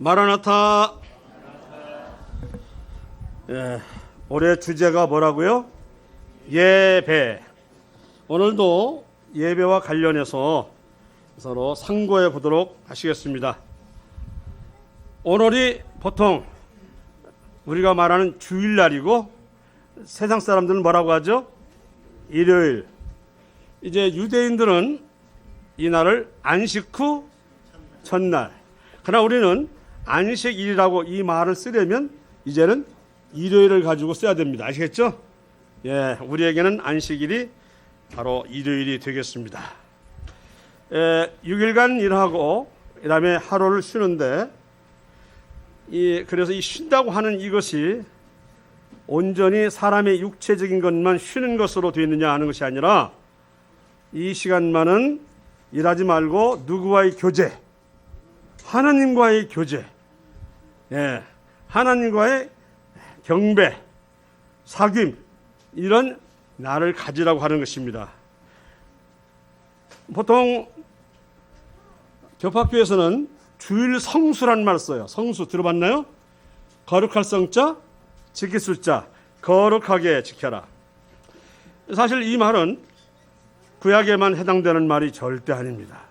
마라나타. 올해 주제가 뭐라고요? 예배. 오늘도 예배와 관련해서 서로 상고해 보도록 하시겠습니다. 오늘이 보통 우리가 말하는 주일날이고 세상 사람들은 뭐라고 하죠? 일요일. 이제 유대인들은 이 날을 안식 후 첫날. 그러나 우리는 안식일이라고 이 말을 쓰려면 이제는 일요일을 가지고 써야 됩니다. 아시겠죠? 예, 우리에게는 안식일이 바로 일요일이 되겠습니다. 6일간 일하고 그다음에 하루를 쉬는데 그래서 이 쉰다고 하는 이것이 온전히 사람의 육체적인 것만 쉬는 것으로 되어 있느냐 하는 것이 아니라 이 시간만은 일하지 말고 누구와의 교제, 하나님과의 교제, 하나님과의 경배, 사귐, 이런 날을 가지라고 하는 것입니다. 보통 교파교에서는 주일 성수라는 말을 써요. 성수 들어봤나요? 거룩할 성자, 지킬 숫자, 거룩하게 지켜라. 사실 이 말은 구약에만 해당되는 말이 절대 아닙니다.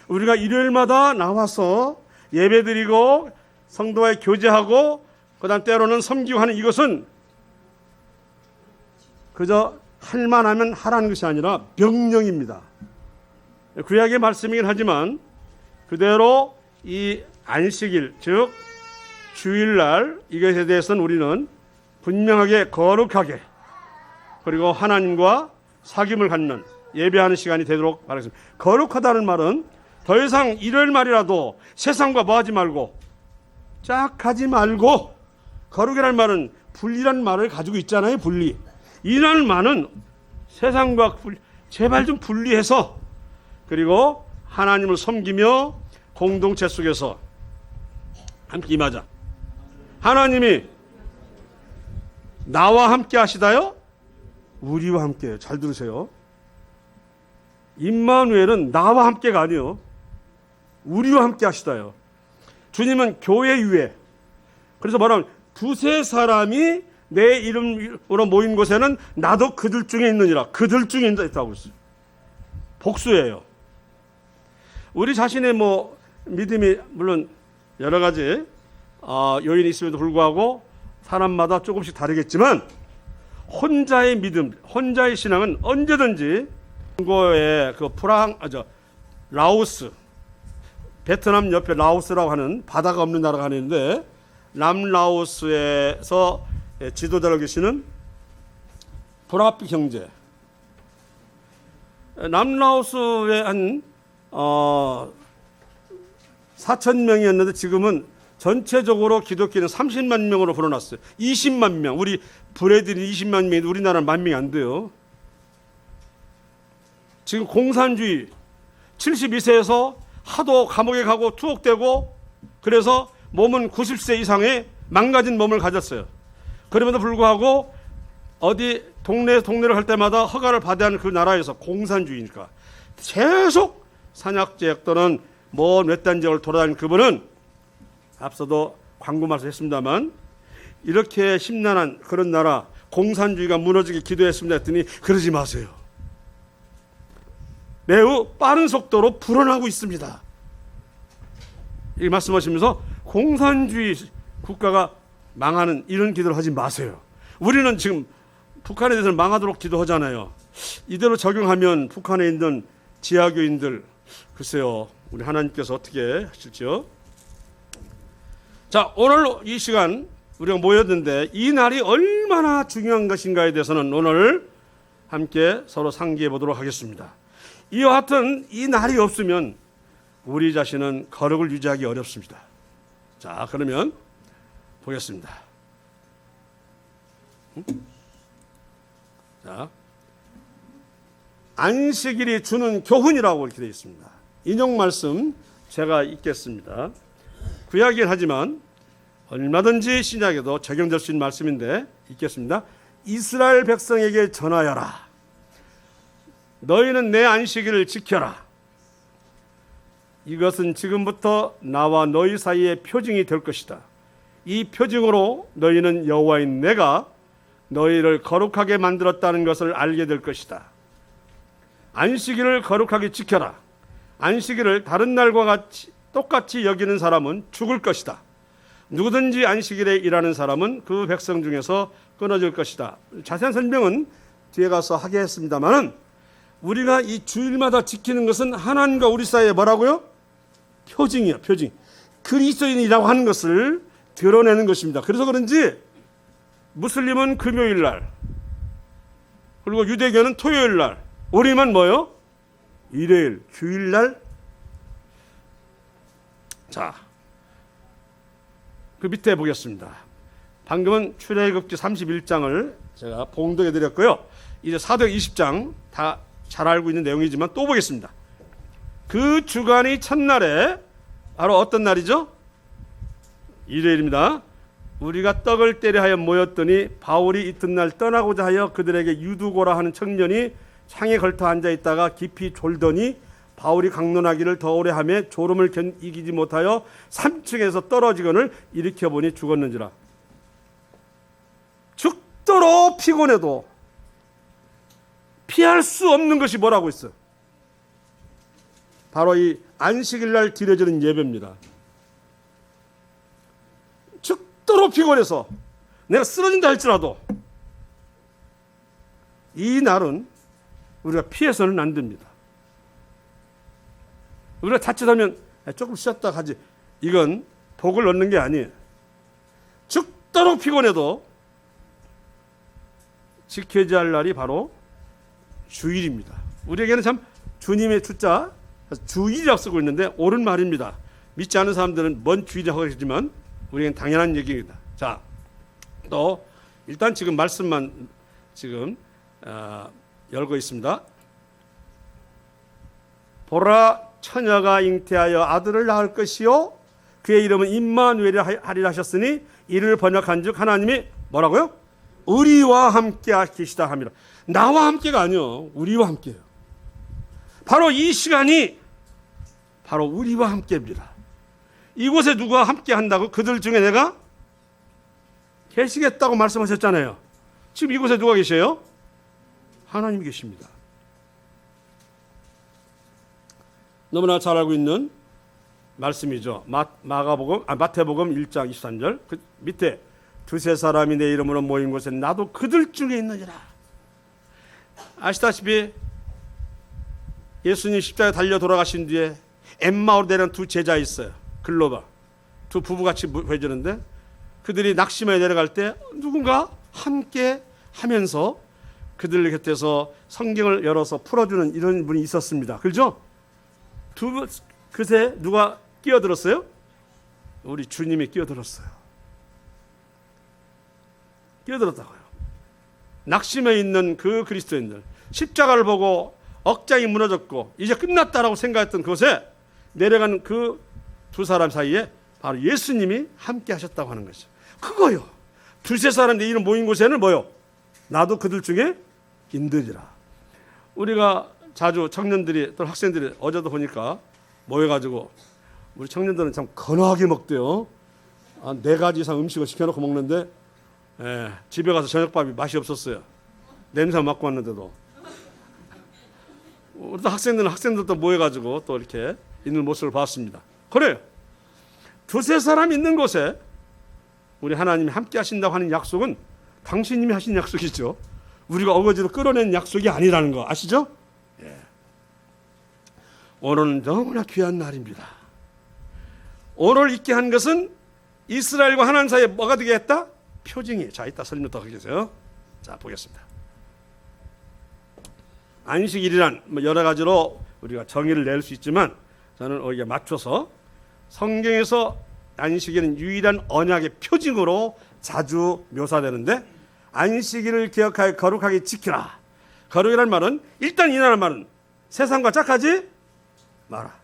우리가 일요일마다 나와서 예배드리고 성도와의 교제하고 그다음 때로는 섬기고 하는 이것은 그저 할만하면 하라는 것이 아니라 명령입니다. 구약의 말씀이긴 하지만 그대로 이 안식일, 즉 주일날 이것에 대해서는 우리는 분명하게 거룩하게 그리고 하나님과 사귐을 갖는 예배하는 시간이 되도록 바라겠습니다. 거룩하다는 말은 더 이상 일요일 말이라도 세상과 뭐하지 말고 짝하지 말고, 거룩이라는 말은 분리라는 말을 가지고 있잖아요. 분리. 이라는 말은 세상과 제발 좀 분리해서 그리고 하나님을 섬기며 공동체 속에서 함께 임하자. 하나님이 나와 함께 하시다요? 우리와 함께. 잘 들으세요. 임마누엘은 나와 함께가 아니요, 우리와 함께 하시다요. 주님은 교회 위에, 그래서 말하면 두세 사람이 내 이름으로 모인 곳에는 나도 그들 중에 있느니라. 그들 중에 있다고 했어요. 복수예요. 우리 자신의 믿음이 물론 여러 가지 요인이 있음에도 불구하고 사람마다 조금씩 다르겠지만 혼자의 믿음, 혼자의 신앙은 언제든지 중고의 라오스, 베트남 옆에 라오스라고 하는 바다가 없는 나라가 하나 있는데 남라오스에서 지도자로 계시는 브라피 형제. 남라오스에 한 4,000명이었는데 지금은 전체적으로 기독교는 30만 명으로 불어났어요. 20만 명. 우리 브레들이 20만 명인데 우리나라는 10,000명이 안 돼요. 지금 공산주의 72세에서 하도 감옥에 가고 투옥되고 그래서 몸은 90세 이상의 망가진 몸을 가졌어요. 그럼에도 불구하고 어디 동네를 할 때마다 허가를 받아야 하는 그 나라에서 공산주의니까 계속 산악지역 또는 몇 단지역을 돌아다니는 그분은 앞서도 광고 말씀했습니다만 이렇게 심란한 그런 나라 공산주의가 무너지게 기도했습니다 했더니 그러지 마세요. 매우 빠른 속도로 불어나고 있습니다. 이 말씀하시면서 공산주의 국가가 망하는 이런 기도를 하지 마세요. 우리는 지금 북한에 대해서는 망하도록 기도하잖아요. 이대로 적용하면 북한에 있는 지하교인들 글쎄요, 우리 하나님께서 어떻게 하실지요? 자, 오늘 이 시간 우리가 모였는데 이 날이 얼마나 중요한 것인가에 대해서는 오늘 함께 서로 상기해 보도록 하겠습니다. 이와 같은 이 날이 없으면 우리 자신은 거룩을 유지하기 어렵습니다. 자, 그러면 보겠습니다. 자, 안식일이 주는 교훈이라고 이렇게 되어 있습니다. 인용 말씀 제가 읽겠습니다. 구약이긴 하지만 얼마든지 신약에도 적용될 수 있는 말씀인데 읽겠습니다. 이스라엘 백성에게 전하여라. 너희는 내 안식일을 지켜라. 이것은 지금부터 나와 너희 사이의 표징이 될 것이다. 이 표징으로 너희는 여호와인 내가 너희를 거룩하게 만들었다는 것을 알게 될 것이다. 안식일을 거룩하게 지켜라. 안식일을 다른 날과 똑같이 여기는 사람은 죽을 것이다. 누구든지 안식일에 일하는 사람은 그 백성 중에서 끊어질 것이다. 자세한 설명은 뒤에 가서 하겠습니다만, 우리가 이 주일마다 지키는 것은 하나님과 우리 사이에 뭐라고요? 표징이야, 표징. 그리스도인이라고 하는 것을 드러내는 것입니다. 그래서 그런지 무슬림은 금요일 날, 그리고 유대교는 토요일 날, 우리만 뭐요? 일요일, 주일 날. 자, 그 밑에 보겠습니다. 방금은 출애굽기 31장을 제가 봉독해 드렸고요. 이제 사도행 20장 다 잘 알고 있는 내용이지만 또 보겠습니다. 그 주간이 첫날에 바로 어떤 날이죠? 일요일입니다. 우리가 떡을 떼려 하여 모였더니 바울이 이튿날 떠나고자 하여 그들에게 유두고라 하는 청년이 창에 걸터 앉아 있다가 깊이 졸더니 바울이 강론하기를 더 오래 하며 졸음을 이기지 못하여 3층에서 떨어지거늘 일으켜보니 죽었는지라. 죽도록 피곤해도 피할 수 없는 것이 뭐라고 있어? 바로 이 안식일 날 드려지는 예배입니다. 죽도록 피곤해서 내가 쓰러진다 할지라도 이 날은 우리가 피해서는 안 됩니다. 우리가 자칫하면 조금 쉬었다 가지, 이건 복을 얻는 게 아니에요. 죽도록 피곤해도 지켜야 할 날이 바로 주일입니다. 우리에게는 참 주님의 주자 주일이라고 쓰고 있는데 옳은 말입니다. 믿지 않는 사람들은 뭔 주일이라고 하겠지만 우리에겐 당연한 얘기입니다. 자, 또 일단 지금 말씀만 지금 열고 있습니다. 보라, 처녀가 잉태하여 아들을 낳을 것이요 그의 이름은 임마누엘이라 하리라 하셨으니 이를 번역한즉 하나님이 뭐라고요? 우리와 함께 계시다 합니다. 나와 함께가 아니요, 우리와 함께예요. 바로 이 시간이 바로 우리와 함께입니다. 이곳에 누가 함께 한다고? 그들 중에 내가 계시겠다고 말씀하셨잖아요. 지금 이곳에 누가 계셔요? 하나님이 계십니다. 너무나 잘 알고 있는 말씀이죠. 마태복음 1장 23절 그 밑에 두세 사람이 내 이름으로 모인 곳에 나도 그들 중에 있느니라. 아시다시피 예수님 십자가에 달려 돌아가신 뒤에 엠마오로 내려온 두 제자 있어요. 글로바 두 부부같이 보여지는데 그들이 낙심에 내려갈 때 누군가 함께 하면서 그들 곁에서 성경을 열어서 풀어주는 이런 분이 있었습니다. 그렇죠? 그새 누가 끼어들었어요? 우리 주님이 끼어들었어요. 끼어들었다고요. 낙심해 있는 그 그리스도인들, 십자가를 보고 억장이 무너졌고 이제 끝났다라고 생각했던 그곳에 내려간 그 두 사람 사이에 바로 예수님이 함께 하셨다고 하는 것이죠. 그거요. 두세 사람 내 이름 모인 곳에는 뭐요? 나도 그들 중에 인들이라. 우리가 자주 청년들이 또 학생들이 어제도 보니까 모여가지고 우리 청년들은 참 건하게 먹대요. 4가지 이상 음식을 시켜놓고 먹는데 집에 가서 저녁밥이 맛이 없었어요. 냄새 맡고 왔는데도. 우리 학생들도 모여가지고 또 이렇게 있는 모습을 봤습니다. 그래요. 두세 사람 있는 곳에 우리 하나님이 함께 하신다고 하는 약속은 당신님이 하신 약속이죠. 우리가 어거지로 끌어낸 약속이 아니라는 거 아시죠? 예. 오늘은 너무나 귀한 날입니다. 오늘 있게 한 것은 이스라엘과 하나님 사이에 뭐가 되게 했다? 표징이. 자, 이따 설명 더 하겠어요. 자, 보겠습니다. 안식일이란 여러 가지로 우리가 정의를 낼 수 있지만 저는 거기에 맞춰서 성경에서 안식일은 유일한 언약의 표징으로 자주 묘사되는데 안식일을 기억하여 거룩하게 지키라. 거룩이라는 말은 일단 이날의 말은 세상과 짝하지 마라.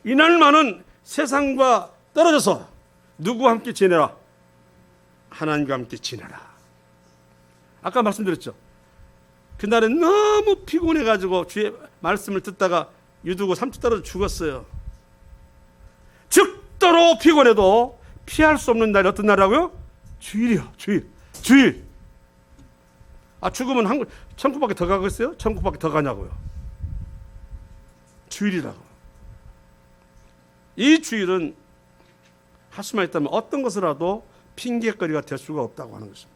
이날만은 세상과 떨어져서 누구와 함께 지내라? 하나님과 함께 지내라. 아까 말씀드렸죠. 그날은 너무 피곤해가지고 주의 말씀을 듣다가 유두고 3초 떨어져 죽었어요. 죽도록 피곤해도 피할 수 없는 날이 어떤 날이라고요? 주일이요. 주일. 죽으면 천국밖에 더 가겠어요? 천국밖에 더 가냐고요. 주일이라고. 이 주일은 할 수만 있다면 어떤 것이라도 핑계거리가 될 수가 없다고 하는 것입니다.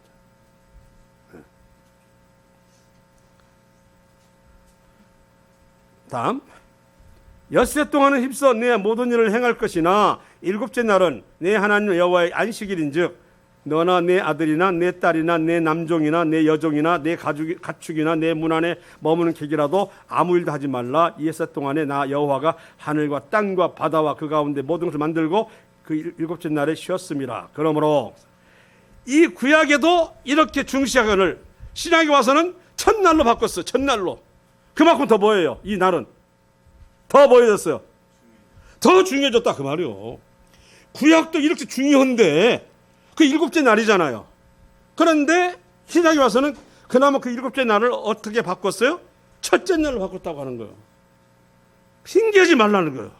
다음, 엿새 동안은 힘써 내 모든 일을 행할 것이나 일곱째 날은 내 하나님 여호와의 안식일인즉 너나 내 아들이나 내 딸이나 내 남종이나 내 여종이나 내 가축이나 내 문 안에 머무는 객이라도 아무 일도 하지 말라. 이 엿새 동안에 나 여호와가 하늘과 땅과 바다와 그 가운데 모든 것을 만들고 그 일곱째 날에 쉬었습니다. 그러므로 이 구약에도 이렇게 중시하건을 신약에 와서는 첫날로 바꿨어요. 첫날로. 그만큼 더 뭐예요? 이 날은 더 뭐해졌어요? 더 중요해졌다 그 말이요. 구약도 이렇게 중요한데 그 일곱째 날이잖아요. 그런데 신약에 와서는 그나마 그 일곱째 날을 어떻게 바꿨어요? 첫째 날로 바꿨다고 하는 거예요. 핑계하지 말라는 거예요.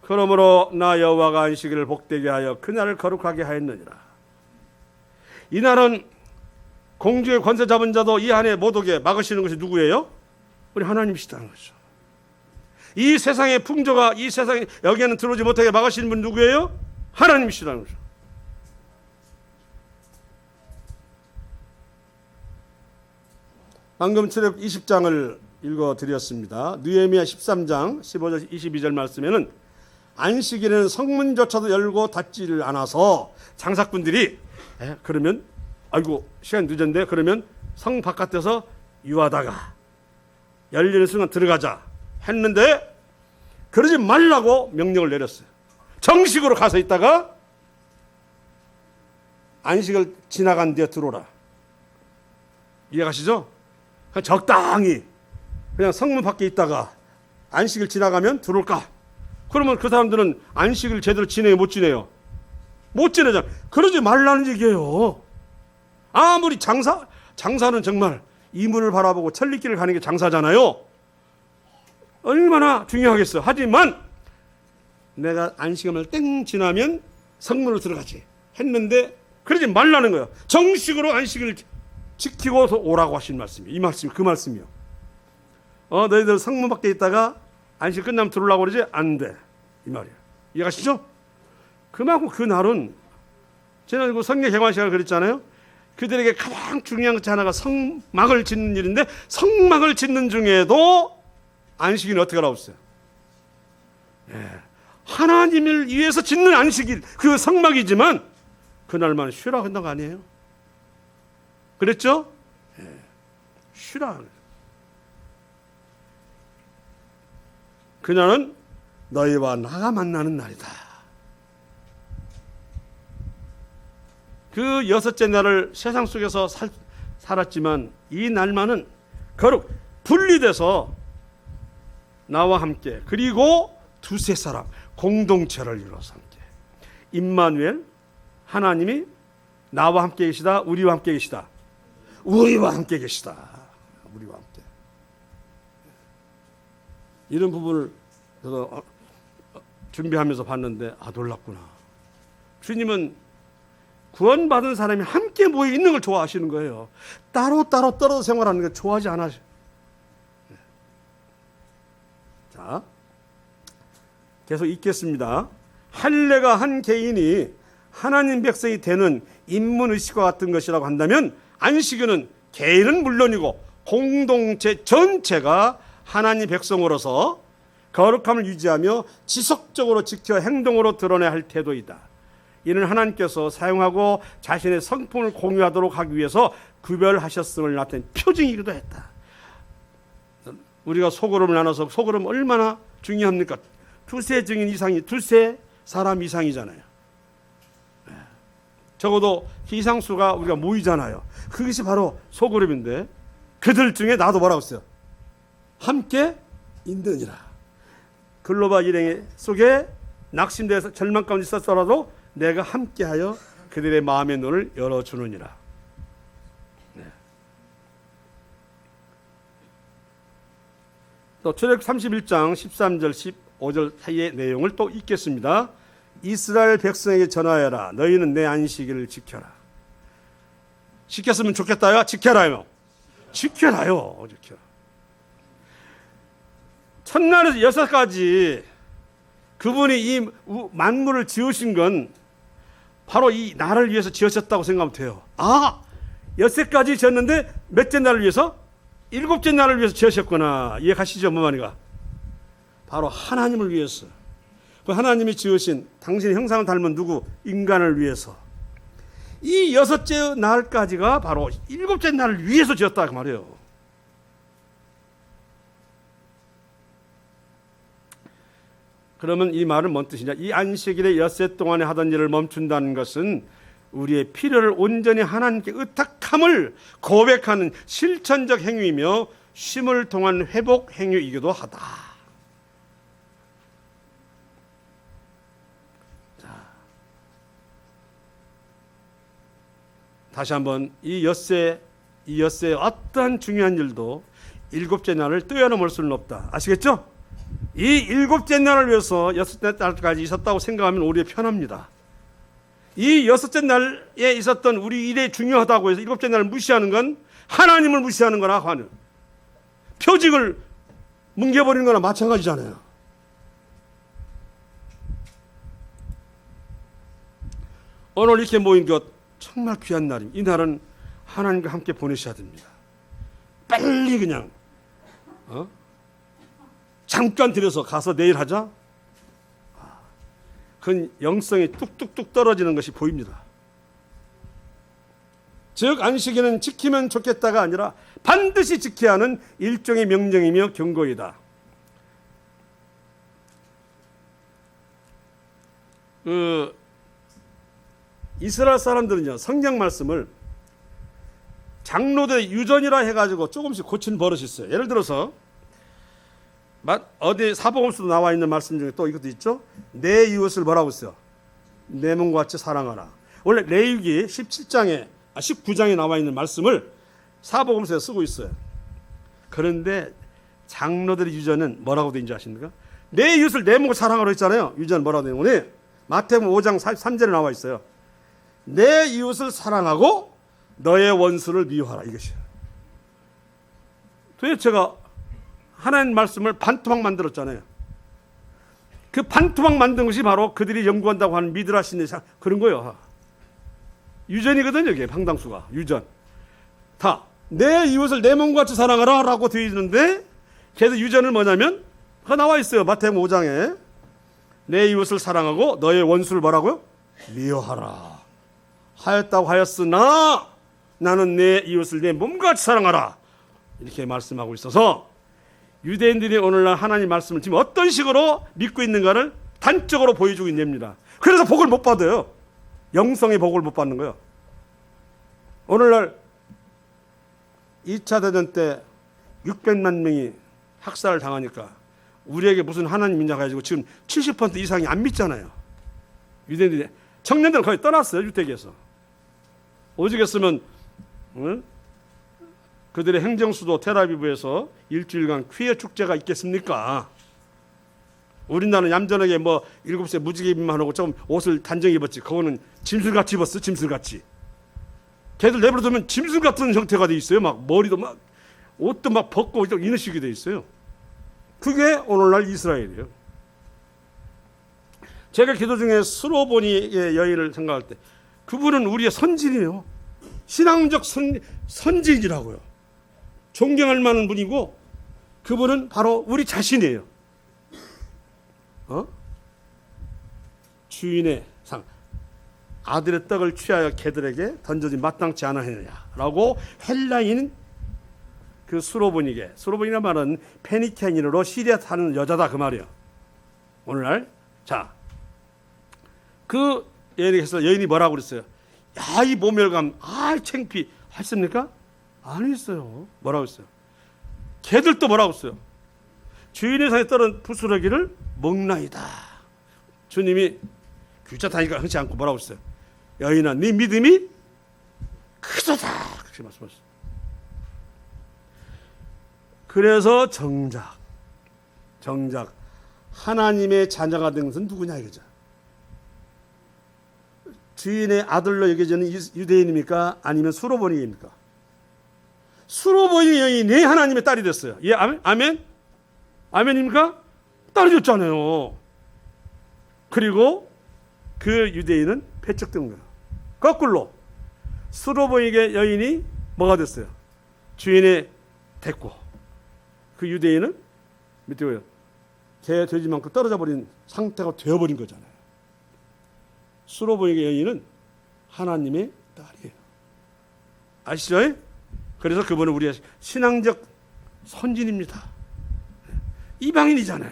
그러므로 나 여호와가 안식일을 복되게 하여 그날을 거룩하게 하였느니라. 이 날은 공중의 권세 잡은 자도 이 안에 못 오게 막으시는 것이 누구예요? 우리 하나님이시다는 거죠. 이 세상의 풍조가 이 세상에 여기에는 들어오지 못하게 막으시는 분 누구예요? 하나님이시라는 거죠. 방금 출애굽 20장을 읽어드렸습니다. 느헤미야 13장 15절 22절 말씀에는 안식일에는 성문조차도 열고 닫지를 않아서 장사꾼들이 그러면 아이고 시간 늦었는데 그러면 성 바깥에서 유하다가 열리는 순간 들어가자 했는데 그러지 말라고 명령을 내렸어요. 정식으로 가서 있다가 안식을 지나간 뒤에 들어오라. 이해가시죠? 그냥 적당히 그냥 성문 밖에 있다가 안식을 지나가면 들어올까? 그러면 그 사람들은 안식을 제대로 지내요? 못 지내요? 못 지내잖아. 그러지 말라는 얘기예요. 아무리 장사는 정말 이문을 바라보고 천리길을 가는 게 장사잖아요. 얼마나 중요하겠어. 하지만 내가 안식일을 땡 지나면 성문으로 들어가지 했는데 그러지 말라는 거예요. 정식으로 안식일을 지키고 오라고 하신 말씀이에요. 이 말씀이 그 말씀이요. 너희들 성문 밖에 있다가 안식 끝나면 들어오려고 그러지? 안 돼. 이 말이에요. 이해가시죠? 그만큼 그 날은 제가 그 성령 개관 시간을 그랬잖아요. 그들에게 가장 중요한 것 하나가 성막을 짓는 일인데 성막을 짓는 중에도 안식일은 어떻게 하라고 했어요? 하나님을 위해서 짓는 안식일 그 성막이지만 그날만 쉬라 한다는 거 아니에요? 그랬죠? 쉬라. 그날은 너희와 나가 만나는 날이다. 그 여섯째 날을 세상 속에서 살았지만 이 날만은 거룩 분리돼서 나와 함께 그리고 두세 사람 공동체를 이루어서 함께 임마누엘 하나님이 나와 함께 계시다. 우리와 함께 계시다. 우리와 함께 계시다. 우리와 함께. 이런 부분을 저도 준비하면서 봤는데 놀랍구나. 주님은 구원받은 사람이 함께 모여 있는 걸 좋아하시는 거예요. 따로따로 떨어져 생활하는 걸 좋아하지 않으셔. 자, 계속 읽겠습니다. 할례가 한 개인이 하나님 백성이 되는 인문의식과 같은 것이라고 한다면 안식일은 개인은 물론이고 공동체 전체가 하나님 백성으로서 거룩함을 유지하며 지속적으로 지켜 행동으로 드러내야 할 태도이다. 이는 하나님께서 사용하고 자신의 성품을 공유하도록 하기 위해서 구별하셨음을 나타낸 표징이기도 했다. 우리가 소그룹을 나눠서 소그룹 얼마나 중요합니까? 두세 증인 이상이 두세 사람 이상이잖아요. 적어도 희상수가 우리가 모이잖아요. 그것이 바로 소그룹인데 그들 중에 나도 뭐라고 했어요? 함께 있느니라. 글로벌 일행 속에 낙심돼서 절망 가운데 있었더라도 내가 함께하여 그들의 마음의 눈을 열어주느니라. 또 출애굽 31장 13절 15절 사이의 내용을 또 읽겠습니다. 이스라엘 백성에게 전하여라. 너희는 내 안식일을 지켜라. 지켰으면 좋겠다요? 지켜라요. 지켜라요. 지켜. 첫날에서 여섯까지 그분이 이 만물을 지으신 건 바로 이 나를 위해서 지으셨다고 생각하면 돼요. 아, 여섯까지 지었는데 몇째 날을 위해서? 일곱째 날을 위해서 지으셨구나. 이해가시죠, 어머니가? 바로 하나님을 위해서. 그 하나님이 지으신 당신의 형상을 닮은 누구? 인간을 위해서. 이 여섯째 날까지가 바로 일곱째 날을 위해서 지었다 그 말이에요. 그러면 이 말은 뭔 뜻이냐? 이 안식일에 엿새 동안에 하던 일을 멈춘다는 것은 우리의 필요를 온전히 하나님께 의탁함을 고백하는 실천적 행위이며 쉼을 통한 회복 행위이기도 하다. 자, 다시 한번 이 엿새 어떠한 중요한 일도 일곱째 날을 뛰어넘을 수는 없다. 아시겠죠? 이 일곱째 날을 위해서 여섯째 날까지 있었다고 생각하면 우리의 편합니다. 이 여섯째 날에 있었던 우리 일이 중요하다고 해서 일곱째 날을 무시하는 건 하나님을 무시하는 거나 하는 표직을 뭉개버리는 거나 마찬가지잖아요. 오늘 이렇게 모인 것 정말 귀한 날입니다. 이 날은 하나님과 함께 보내셔야 됩니다. 빨리 그냥 잠깐 들여서 가서 내일 하자. 그건 영성이 뚝뚝뚝 떨어지는 것이 보입니다. 즉 안식일은 지키면 좋겠다가 아니라 반드시 지켜야 하는 일종의 명령이며 경고이다. 이스라엘 사람들은요, 성경 말씀을 장로들의 유전이라 해가지고 조금씩 고친 버릇이 있어요. 예를 들어서 어디 사복음서도 나와 있는 말씀 중에 또 이것도 있죠. 내 이웃을 뭐라고 했어요? 내 몸과 같이 사랑하라. 원래 레위기 19장에 나와 있는 말씀을 사복음서에 쓰고 있어요. 그런데 장로들의 유전은 뭐라고 되는지 아십니까? 내 이웃을 내 몸과 사랑하라 했잖아요. 유전 뭐라고 되는 거니? 마태복음 5장 3절에 나와 있어요. 내 이웃을 사랑하고 너의 원수를 미워하라, 이것이에요. 도대체가 하나님 말씀을 반토막 만들었잖아요. 그 반토막 만든 것이 바로 그들이 연구한다고 하는 미드라시네 그런 거예요. 유전이거든요. 이게 상당수가 유전. 다 내 이웃을 내 몸과 같이 사랑하라 라고 되어 있는데 걔들 유전을 뭐냐면 그거 나와 있어요. 마태복음 5장에 내 이웃을 사랑하고 너의 원수를 뭐라고요? 미워하라 하였다고 하였으나 나는 내 이웃을 내 몸과 같이 사랑하라 이렇게 말씀하고 있어서 유대인들이 오늘날 하나님 말씀을 지금 어떤 식으로 믿고 있는가를 단적으로 보여주고 있는 겁니다. 그래서 복을 못 받아요. 영성의 복을 못 받는 거예요. 오늘날 2차 대전 때 600만 명이 학살을 당하니까 우리에게 무슨 하나님 믿냐고 해가지고 지금 70% 이상이 안 믿잖아요. 유대인들이 청년들은 거의 떠났어요. 유대계에서. 오죽했으면 그들의 행정수도 텔아비브에서 일주일간 퀴어 축제가 있겠습니까? 우리나라는 얌전하게 7세 무지개 입만 하고 좀 옷을 단정히 입었지. 그거는 짐승같이 입었어. 짐승같이. 걔들 내버려두면 짐승 같은 형태가 돼 있어요. 막 머리도 막 옷도 막 벗고 이런 식이 돼 있어요. 그게 오늘날 이스라엘이에요. 제가 기도 중에 스로보니의 여인을 생각할 때 그분은 우리의 선진이에요. 신앙적 선진이라고요. 존경할 만한 분이고 그분은 바로 우리 자신이에요. 주인의 상 아들의 떡을 취하여 개들에게 던져지 마땅치 않았느냐라고 헬라인 그 수로보니란 말은 페니케인으로 시리아 사는 여자다 그 말이에요. 오늘날 자 그 여인이 뭐라고 그랬어요? 야, 이 모멸감, 창피 했습니까? 안 했어요. 뭐라고 했어요? 개들도 뭐라고 했어요? 주인의 상에 떨은 부스러기를 먹나이다. 주님이 규자타니까 흔치 않고 뭐라고 했어요? 여인아, 네 믿음이 크도다. 그렇게 말씀하셨어요. 그래서 정작 정작 하나님의 자녀가 된 것은 누구냐 이거죠. 주인의 아들로 여겨지는 유대인입니까? 아니면 수로보니입니까? 수로보니 여인이 하나님의 딸이 됐어요. 예, 아멘? 아멘입니까? 딸이 됐잖아요. 그리고 그 유대인은 배척된 거예요. 거꾸로 수로보니 여인이 뭐가 됐어요? 주인의 됐고, 그 유대인은 밑에요. 개 돼지만큼 떨어져 버린 상태가 되어버린 거잖아요. 수로보니 여인은 하나님의 딸이에요. 아시죠? 그래서 그분은 우리의 신앙적 선진입니다. 이방인이잖아요.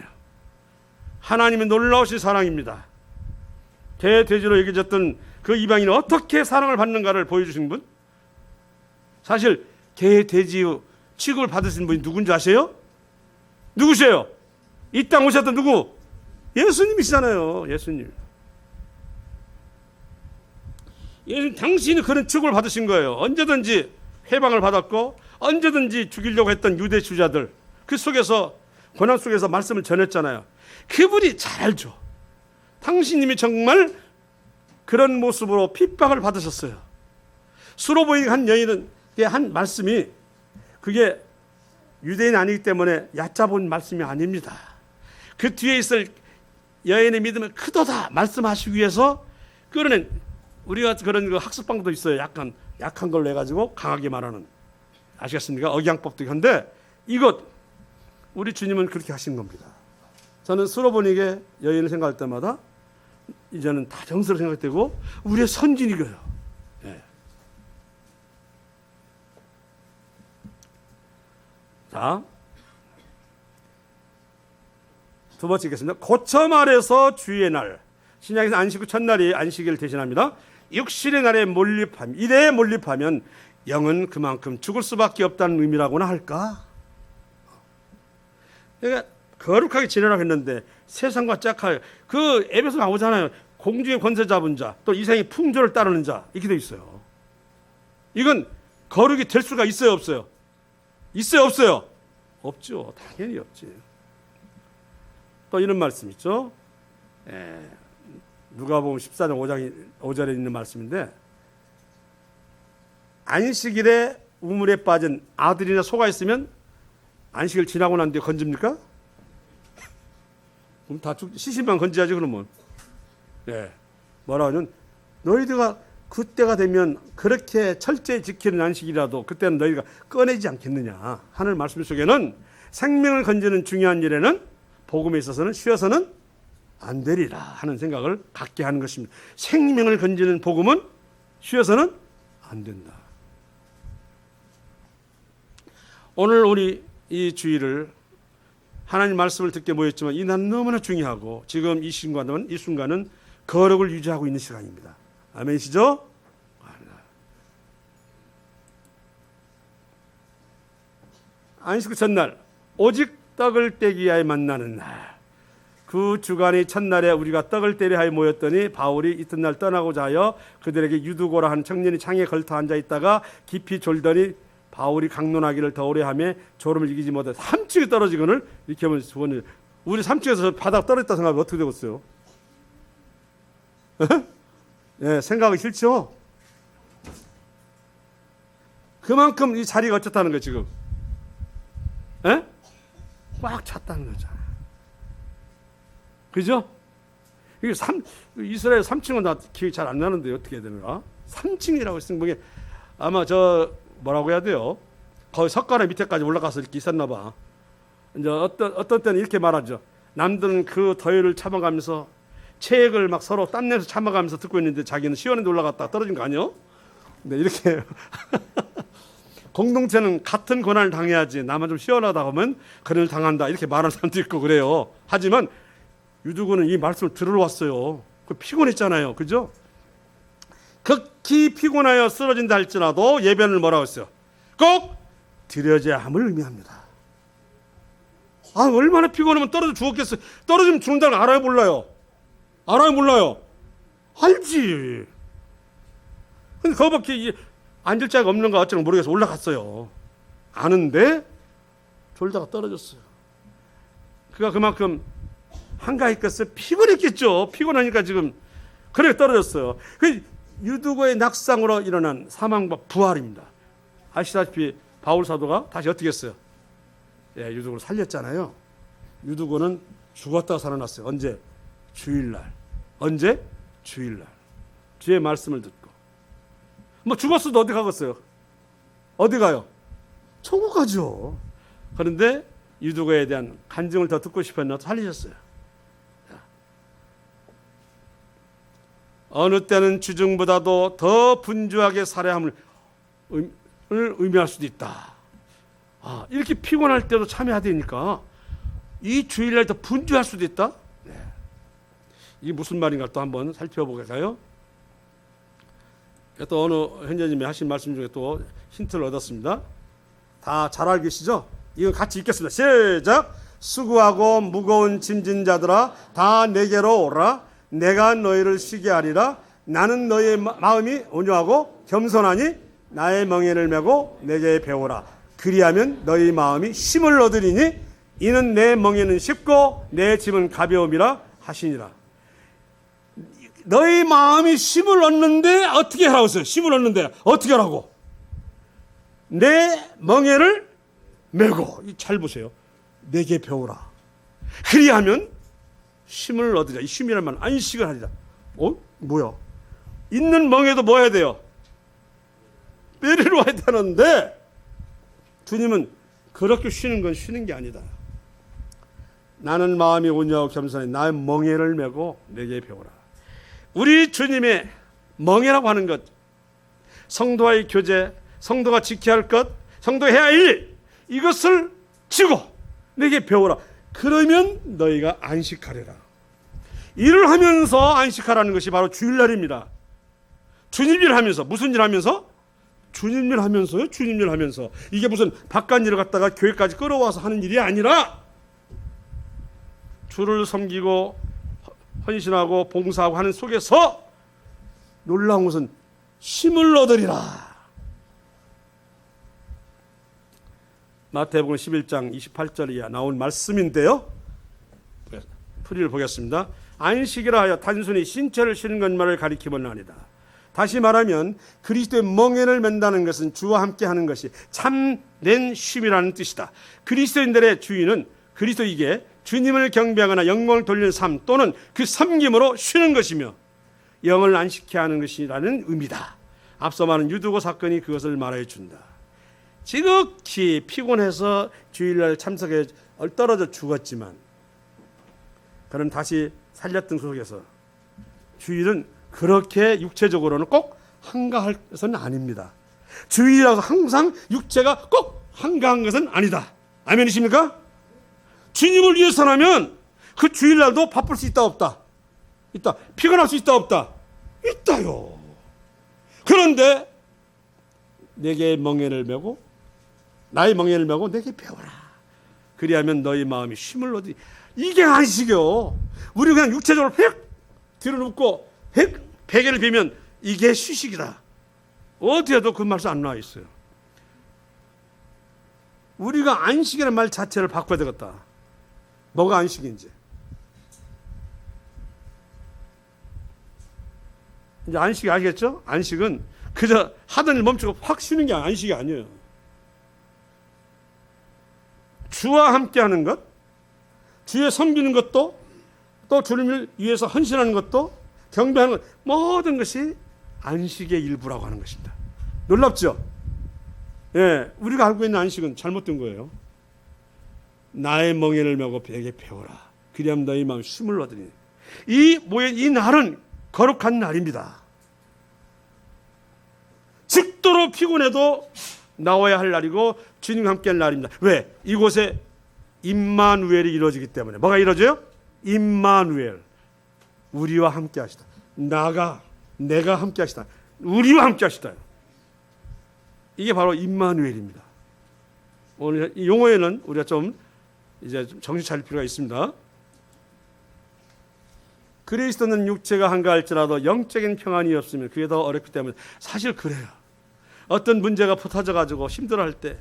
하나님의 놀라우신 사랑입니다. 개 돼지로 여겨졌던 그 이방인은 어떻게 사랑을 받는가를 보여주신 분? 사실 개 돼지 취급을 받으신 분이 누군지 아세요? 누구세요? 이 땅 오셨던 누구? 예수님이시잖아요. 예수님. 당신이 그런 취급을 받으신 거예요. 언제든지 회방을 받았고 언제든지 죽이려고 했던 유대 주자들, 그 속에서 고난 속에서 말씀을 전했잖아요. 그분이 잘 알죠. 당신님이 정말 그런 모습으로 핍박을 받으셨어요. 수로보니 한 여인은 한 말씀이 그게 유대인이 아니기 때문에 얕잡은 말씀이 아닙니다. 그 뒤에 있을 여인의 믿음은 크도다 말씀하시기 위해서 끌어낸, 우리가 그런 그 학습방도 있어요. 약간 약한 걸로 해가지고 강하게 말하는, 아시겠습니까? 억양법도 한데 이것 우리 주님은 그렇게 하신 겁니다. 저는 수로보니게 여인을 생각할 때마다 이제는 다 정서로 생각되고 우리의 선진이고요. 네. 자, 두 번째 읽겠습니다. 고쳐 말해서 주의 날, 신약에서 안식 후 첫날이 안식일 대신합니다. 육신의 날에 몰입하면, 이래에 몰입하면 영은 그만큼 죽을 수밖에 없다는 의미라고나 할까? 그러니까 거룩하게 지내라고 했는데 세상과 짝하여, 그 에베소 나오잖아요. 공중의 권세 잡은 자, 또 이생의 풍조를 따르는 자, 이렇게 돼 있어요. 이건 거룩이 될 수가 있어요, 없어요? 있어요, 없어요? 없죠. 당연히 없지. 또 이런 말씀 있죠. 누가복음 14장 5절에 있는 말씀인데, 안식일에 우물에 빠진 아들이나 소가 있으면 안식일 지나고 난 뒤에 건집니까? 그럼 다 시신만 건져야지 그러면. 예. 뭐라 하면 너희들가 그때가 되면 그렇게 철저히 지키는 안식이라도 그때는 너희가 꺼내지 않겠느냐 하는 말씀 속에는 생명을 건지는 중요한 일에는 복음에 있어서는 쉬어서는 안 되리라 하는 생각을 갖게 하는 것입니다. 생명을 건지는 복음은 쉬어서는 안 된다. 오늘 우리 이 주일을 하나님 말씀을 듣게 모였지만 이 난 너무나 중요하고 지금 이 순간은 거룩을 유지하고 있는 시간입니다. 아멘이시죠? 안식 후 첫날, 오직 떡을 떼기 위하여 만나는 날. 그 주간의 첫날에 우리가 떡을 떼려 하여 모였더니 바울이 이튿날 떠나고자 하여 그들에게 유두고라 하는 청년이 창에 걸터 앉아 있다가 깊이 졸더니 바울이 강론하기를 더 오래 하며 졸음을 이기지 못해 3층에 떨어지거늘, 이렇게 하면 우리 3층에서 바닥 떨어졌다 생각하면 어떻게 되겠어요? 네, 생각이 싫죠? 그만큼 이 자리가 어쨌다는 거예요, 지금. 네? 꽉 찼다는 거죠. 그죠? 이게 이스라엘 3층은 나 기억이 잘 안 나는데 어떻게 해야 되는가? 3층이라고 쓴 게 아마 뭐라고 해야 돼요? 거의 석가래 밑에까지 올라가서 이렇게 있었나 봐. 이제 어떤 때는 이렇게 말하죠. 남들은 그 더위를 참아가면서 체액을 막 서로 땀내서 참아가면서 듣고 있는데 자기는 시원한 데 올라갔다가 떨어진 거 아니에요? 네, 이렇게 공동체는 같은 고난을 당해야지 나만 좀 시원하다 하면 그를 당한다 이렇게 말하는 사람도 있고 그래요. 하지만 유두고는 이 말씀을 들으러 왔어요. 피곤했잖아요. 그죠? 극히 피곤하여 쓰러진다 할지라도 예배는 뭐라고 했어요? 꼭 드려져야 함을 의미합니다. 얼마나 피곤하면 떨어져 죽었겠어요. 떨어지면 죽는다는 걸 알아요, 몰라요? 알아요, 몰라요? 알지. 근데 거밖에 앉을 자가 없는가 어쩌면 모르겠어 올라갔어요. 아는데 졸다가 떨어졌어요. 그가 그만큼 한가했겠어요? 피곤했겠죠. 피곤하니까 지금 그래 떨어졌어요. 그 유두고의 낙상으로 일어난 사망과 부활입니다. 아시다시피 바울 사도가 다시 어떻게 했어요? 예, 유두고를 살렸잖아요. 유두고는 죽었다가 살아났어요. 언제? 주일날. 언제? 주일날. 주의 말씀을 듣고. 뭐 죽었어도 어디 가겠어요? 어디 가요? 천국 가죠. 그런데 유두고에 대한 간증을 더 듣고 싶었나 살리셨어요. 어느 때는 주중보다도 더 분주하게 살해함을 의미할 수도 있다. 이렇게 피곤할 때도 참여하되니까 이 주일날 더 분주할 수도 있다. 네. 이게 무슨 말인가 또 한번 살펴볼까요? 또 어느 현재님이 하신 말씀 중에 또 힌트를 얻었습니다. 다 잘 알고 계시죠? 이건 같이 읽겠습니다. 시작. 수고하고 무거운 짐진 자들아 다 내게로 오라. 내가 너희를 쉬게 하리라. 나는 너희의 마음이 온유하고 겸손하니 나의 멍에를 메고 내게 배우라. 그리하면 너희 마음이 힘을 얻으리니 이는 내 멍에는 쉽고 내 짐은 가벼움이라 하시니라. 너희 마음이 힘을 얻는데 어떻게 하라고 했어요? 힘을 얻는데 어떻게 하라고? 내 멍에를 메고, 잘 보세요. 내게 배우라. 그리하면 힘을 얻으리라. 이 힘이란 말은 안식을 하리라. 뭐야? 있는 멍에도 뭐 해야 돼요? 내리러 와야 되는데 주님은 그렇게 쉬는 건 쉬는 게 아니다. 나는 마음이 온유하고 겸손해 나의 멍에를 메고 내게 배우라. 우리 주님의 멍에라고 하는 것, 성도와의 교제, 성도가 지켜야 할 것, 성도가 해야 할 일, 이것을 지고 내게 배우라. 그러면 너희가 안식하리라. 일을 하면서 안식하라는 것이 바로 주일날입니다. 주님 일 하면서. 무슨 일 하면서? 주님 일 하면서요. 주님 일 하면서. 이게 무슨 바깥 일을 갖다가 교회까지 끌어와서 하는 일이 아니라 주를 섬기고 헌신하고 봉사하고 하는 속에서 놀라운 것은 힘을 얻으리라. 마태복음 11장 28절에 나온 말씀인데요. 풀이를 보겠습니다. 안식이라 하여 단순히 신체를 쉬는 것만을 가리키면 아니다. 다시 말하면 그리스도의 멍에를 맨다는 것은 주와 함께 하는 것이 참된 쉼이라는 뜻이다. 그리스도인들의 주인은 그리스도에게 주님을 경배하거나 영광을 돌리는 삶 또는 그 섬김으로 쉬는 것이며 영을 안식케 하는 것이라는 의미다. 앞서 말한 유두고 사건이 그것을 말해 준다. 지극히 피곤해서 주일날 참석에 떨어져 죽었지만 그는 다시 살렸던 속에서 주일은 그렇게 육체적으로는 꼭 한가할 것은 아닙니다. 주일이라서 항상 육체가 꼭 한가한 것은 아니다. 아멘이십니까? 주님을 위해서라면 그 주일날도 바쁠 수 있다 없다? 있다. 피곤할 수 있다 없다? 있다요. 그런데 내게 멍에를 메고 나의 멍에를 메고 내게 배워라. 그리하면 너희 마음이 힘을 얻으리. 이게 안식이요. 우리 그냥 육체적으로 획 뒤로 눕고 베개를 베면 이게 휴식이다. 어디에도 그 말씀 안 나와 있어요. 우리가 안식이라는 말 자체를 바꿔야 되겠다. 뭐가 안식인지. 이제 안식이 아시겠죠? 안식은 그저 하던 일 멈추고 확 쉬는 게 안식이 아니에요. 주와 함께하는 것, 주의 섬기는 것도, 또 주님을 위해서 헌신하는 것도, 경배하는 것, 모든 것이 안식의 일부라고 하는 것입니다. 놀랍죠? 예, 우리가 알고 있는 안식은 잘못된 거예요. 나의 멍에를 메고 베개 배워라. 그리하면 너희 마음 쉼을 얻으리니. 이 날은 거룩한 날입니다. 죽도록 피곤해도 나와야 할 날이고 주님과 함께할 날입니다. 왜? 이곳에 임마누엘이 이루어지기 때문에. 뭐가 이루어져요? 임마누엘. 우리와 함께 하시다. 내가 함께 하시다. 우리와 함께 하시다. 이게 바로 임마누엘입니다. 오늘 이 용어에는 우리가 좀 이제 정신 차릴 필요가 있습니다. 그리스도는 육체가 한가할지라도 영적인 평안이 없으면 그게 더 어렵기 때문에 사실 그래요. 어떤 문제가 터져가지고 힘들어할 때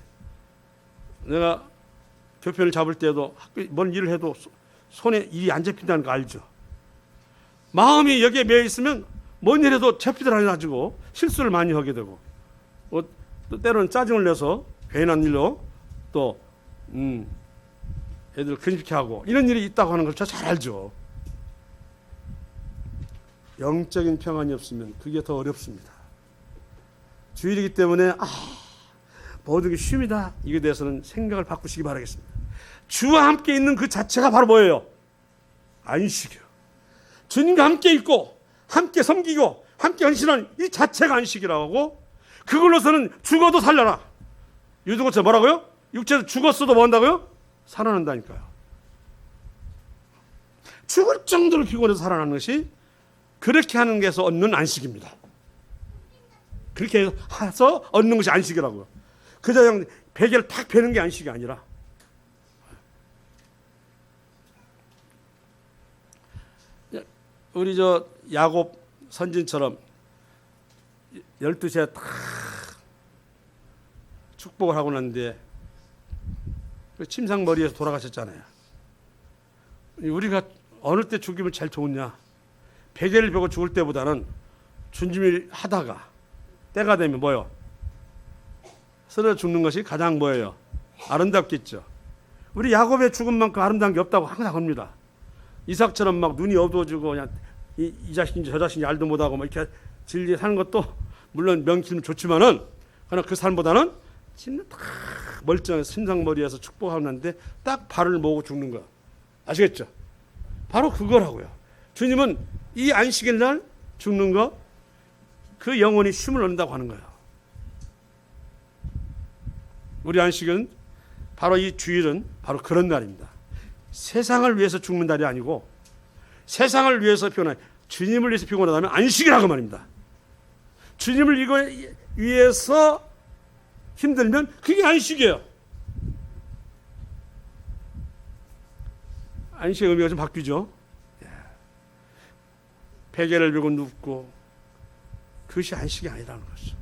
내가 교편을 잡을 때도 뭔 일을 해도 손에 일이 안 잡힌다는 거 알죠? 마음이 여기에 매여 있으면 뭔 일해도 잡히들 않아가지고 실수를 많이 하게 되고 또 때로는 짜증을 내서 괜한 일로 또 애들 근심케 하고 이런 일이 있다고 하는 걸 잘 알죠. 영적인 평안이 없으면 그게 더 어렵습니다. 주일이기 때문에 모든 게 쉼이다. 이게 대해서는 생각을 바꾸시기 바라겠습니다. 주와 함께 있는 그 자체가 바로 뭐예요? 안식이요. 주님과 함께 있고 함께 섬기고 함께 헌신하는 이 자체가 안식이라고 하고 그걸로서는 죽어도 살려라. 유두고처럼 뭐라고요? 육체에서 죽었어도 뭐 한다고요? 살아난다니까요. 죽을 정도로 피곤해서 살아나는 것이 그렇게 하는 데서 얻는 안식입니다. 그렇게 해서 얻는 것이 안식이라고요. 그저 그냥 베개를 탁 베는 게 안식이 아니라 우리 야곱 선진처럼 12시에 딱 축복을 하고 났는데 침상머리에서 돌아가셨잖아요. 우리가 어느 때 죽이면 제일 좋으냐? 베개를 베고 죽을 때보다는 준비를 하다가 때가 되면 뭐요? 쓰러져 죽는 것이 가장 뭐예요? 아름답겠죠. 우리 야곱의 죽음만큼 아름다운 게 없다고 항상 합니다. 이삭처럼 막 눈이 어두워지고 그냥 이 자식인지 저 자식인지 알도 못하고 막 이렇게 질질 사는 것도 물론 명칭은 좋지만은 그러나 그 삶보다는 진짜 딱 멀쩡한 심상머리에서 축복하고 났는데 딱 발을 모으고 죽는 거 아시겠죠? 바로 그거라고요. 주님은 이 안식일 날 죽는 거 그 영혼이 쉼을 얻는다고 하는 거예요. 우리 안식은 바로 이 주일은 바로 그런 날입니다. 세상을 위해서 죽는 날이 아니고 세상을 위해서 피곤한 주님을 위해서 피곤하다면 안식이라고 말입니다. 주님을 위해서 힘들면 그게 안식이에요. 안식의 의미가 좀 바뀌죠. 베개를 베고 눕고 그것이 안식이 아니라는 것이죠.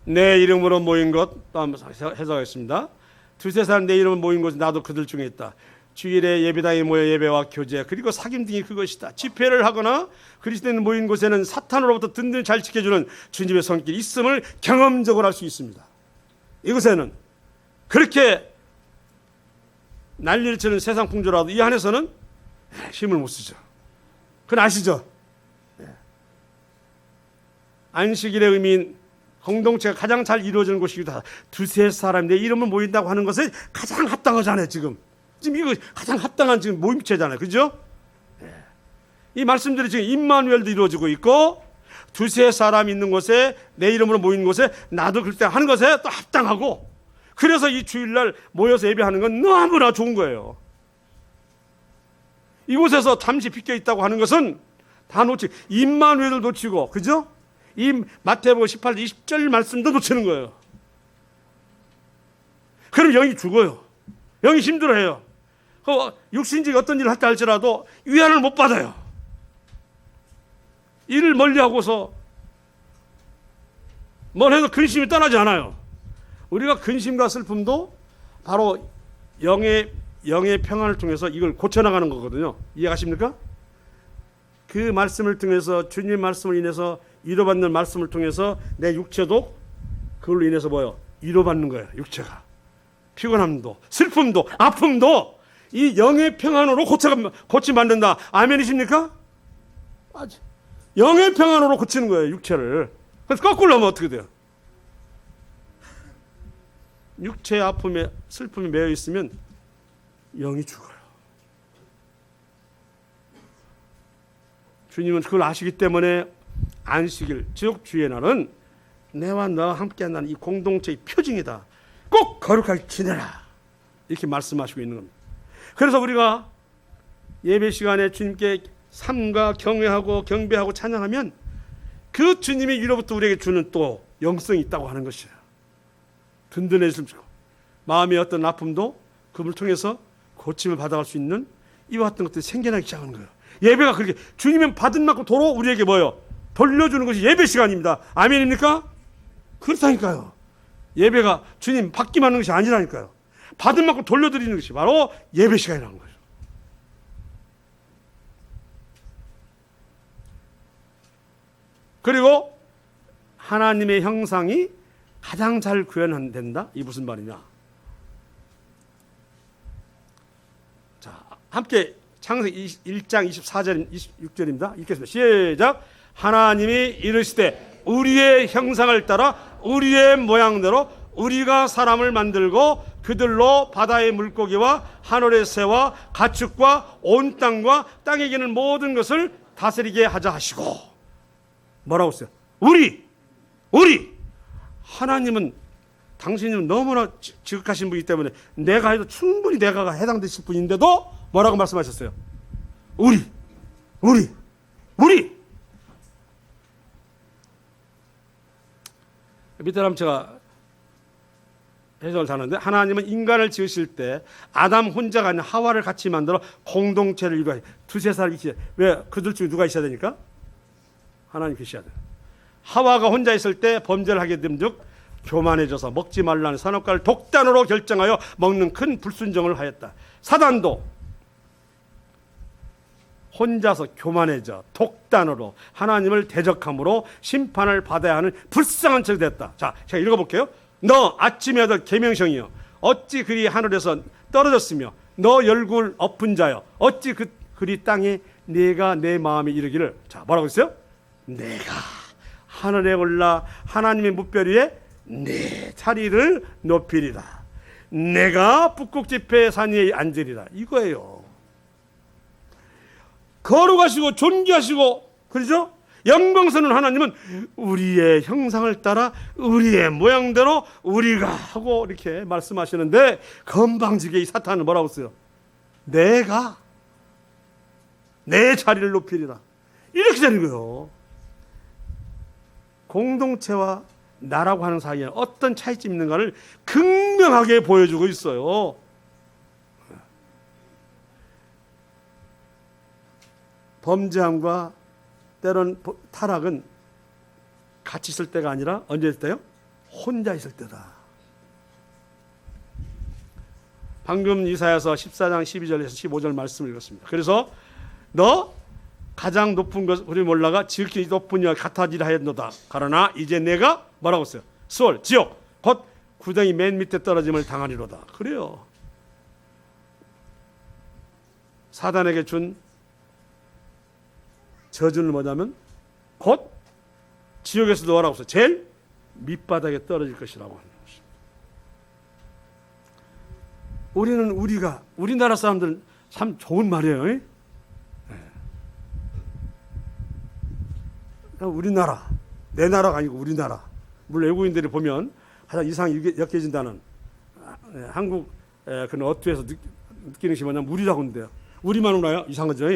내 이름으로 모인 것 또 한번 해석하겠습니다. 두세 사람 내 이름으로 모인 것은 나도 그들 중에 있다. 주일에 예배당에 모여 예배와 교제 그리고 사귐 등이 그것이다. 집회를 하거나 그리스도인 모인 곳에는 사탄으로부터 든든히 잘 지켜주는 주님의 손길이 있음을 경험적으로 할 수 있습니다. 이곳에는 그렇게 난리를 치는 세상 풍조라도 이 안에서는 힘을 못 쓰죠. 그건 아시죠? 안식일의 의미인 공동체가 가장 잘 이루어지는 곳이기도 하다. 두세 사람 내 이름을 모인다고 하는 것은 가장 합당하잖아요. 지금 이거 가장 합당한 지금 모임체잖아요. 그죠? 이 말씀들이 지금 임마누엘도 이루어지고 있고 두세 사람 있는 곳에 내 이름으로 모인 곳에 나도 그때 하는 것에 또 합당하고 그래서 이 주일날 모여서 예배하는 건 너무나 좋은 거예요. 이곳에서 잠시 비껴 있다고 하는 것은 다 놓치고 임마누엘을 놓치고 그죠? 이 마태복음 18절 20절 말씀도 놓치는 거예요. 그럼 영이 죽어요. 영이 힘들어해요. 육신적인 어떤 일을 할 때 할지라도 위안을 못 받아요. 일을 멀리하고서 뭘 해도 근심이 떠나지 않아요. 우리가 근심과 슬픔도 바로 영의 평안을 통해서 이걸 고쳐나가는 거거든요. 이해가십니까? 그 말씀을 통해서 주님의 말씀을 인해서 위로받는 말씀을 통해서 내 육체도 그걸로 인해서 뭐요? 위로받는 거예요. 육체가. 피곤함도 슬픔도 아픔도 이 영의 평안으로 고치만든다. 아멘이십니까? 맞아. 영의 평안으로 고치는 거예요. 육체를. 그래서 거꾸로 하면 어떻게 돼요? 육체의 아픔에 슬픔이 매여 있으면 영이 죽어요. 주님은 그걸 아시기 때문에 안식일, 즉 주의 날은 내와 너와 함께 한다는 이 공동체의 표징이다. 꼭 거룩하게 지내라. 이렇게 말씀하시고 있는 겁니다. 그래서 우리가 예배 시간에 주님께 삼가 경외하고 경배하고 찬양하면 그 주님이 위로부터 우리에게 주는 또 영성이 있다고 하는 것이에요. 든든해지면 좋고 마음의 어떤 아픔도 그분을 통해서 고침을 받아갈 수 있는 이와 같은 것들이 생겨나기 시작하는 거예요. 예배가 그렇게 주님은 받은 만큼 도로 우리에게 뭐예요? 돌려주는 것이 예배 시간입니다. 아멘입니까? 그렇다니까요. 예배가 주님 받기만 하는 것이 아니라니까요. 받은 만큼 돌려드리는 것이 바로 예배 시간이라는 거죠. 그리고 하나님의 형상이 가장 잘 구현된다? 이 무슨 말이냐? 자, 함께 창세기 1장 24절 26절입니다. 읽겠습니다. 시작. 하나님이 이르시되 우리의 형상을 따라 우리의 모양대로 우리가 사람을 만들고 그들로 바다의 물고기와 하늘의 새와 가축과 온 땅과 땅에 기는 모든 것을 다스리게 하자 하시고, 뭐라고 했어요? 우리 하나님은 당신은 너무나 지극하신 분이기 때문에 내가 해도 충분히 내가 해당되실 분인데도 뭐라고 말씀하셨어요? 우리 밑에 하면 제가 해석을 하는데, 하나님은 인간을 지으실 때 아담 혼자가 아니라 하와를 같이 만들어 공동체를 이루어야 돼. 두세 사람이 있어야 돼. 왜? 그들 중에 누가 있어야 되니까? 하나님 계셔야 돼. 하와가 혼자 있을 때 범죄를 하게 된즉 교만해져서 먹지 말라는 선악과를 독단으로 결정하여 먹는 큰 불순종을 하였다. 사단도 혼자서 교만해져 독단으로 하나님을 대적함으로 심판을 받아야 하는 불쌍한 처지 됐다. 자, 제가 읽어볼게요. 너 아침에 얻을 계명성이여 어찌 그리 하늘에서 떨어졌으며 너 열굴 엎은 자여 어찌 그리 땅에 네가 내 마음에 이르기를. 자, 뭐라고 했어요? 내가 하늘에 올라 하나님의 뭇별 위에 내 자리를 높이리라. 내가 북극 지폐의 산 위에 앉으리라. 이거예요. 거룩하시고 존귀하시고, 그렇죠? 영광스러운 하나님은 우리의 형상을 따라 우리의 모양대로 우리가 하고 이렇게 말씀하시는데, 건방지게 이 사탄은 뭐라고 써요? 내가 내 자리를 높이리라. 이렇게 되는 거예요. 공동체와 나라고 하는 사이에 어떤 차이점이 있는가를 극명하게 보여주고 있어요. 범죄함과 때론 타락은 같이 있을 때가 아니라 언제 있을 때요? 혼자 있을 때다. 방금 이사야서 14장 12절에서 15절 말씀을 읽었습니다. 그래서 너 가장 높은 곳으로 올라가 지극히 높은 이와 같아지라 하였노다. 그러나 이제 내가 뭐라고 했어요? 수월, 지옥, 곧 구덩이 맨 밑에 떨어짐을 당하리로다. 그래요. 사단에게 준 저주는 뭐냐면 곧 지옥에서도 뭐라고 했어요? 제일 밑바닥에 떨어질 것이라고 하는 것입니다. 우리는 우리나라 사람들은 참 좋은 말이에요. 우리나라, 내 나라가 아니고 우리나라. 물론 외국인들이 보면 가장 이상이 엮여진다는 한국 그런 어투에서 느끼는 것이 뭐냐면 우리라고 하는데요. 우리만 오나요? 이상하죠?